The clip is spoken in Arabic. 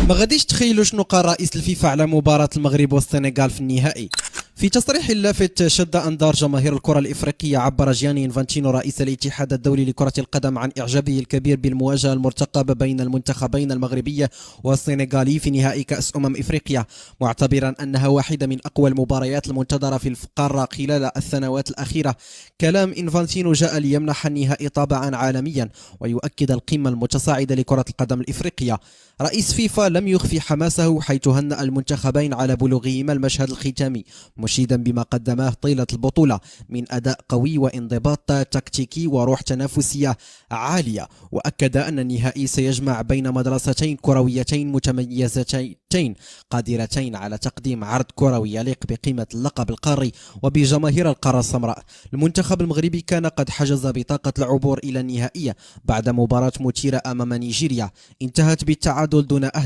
ما غاديش تخيلوا شنو قال رئيس الفيفا على مباراة المغرب والسنغال في النهائي. في تصريح لافت شد أنظار جماهير الكرة الإفريقية، عبر جياني إنفانتينو رئيس الاتحاد الدولي لكرة القدم عن إعجابه الكبير بالمواجهة المرتقبة بين المنتخبين المغربي والسنغالي في نهائي كأس إفريقيا، معتبرا أنها واحدة من أقوى المباريات المنتظرة في القارة خلال السنوات الأخيرة. كلام إنفانتينو جاء ليمنح النهائي طابعا عالميا ويؤكد القمة المتصاعدة لكرة القدم الإفريقية. رئيس فيفا لم يخفي حماسه حيث هنأ المنتخبين على بلوغهما المشهد الختامي، مشيدا بما قدماه طيلة البطولة من أداء قوي وانضباط تكتيكي وروح تنافسية عالية. وأكد أن النهائي سيجمع بين مدرستين كرويتين متميزتين قادرتين على تقديم عرض كروي يليق بقيمة اللقب القاري وبجماهير القارة السمراء. المنتخب المغربي كان قد حجز بطاقة العبور إلى النهائية بعد مباراة مثيرة أمام نيجيريا انتهت بالتعادل دون أهداف.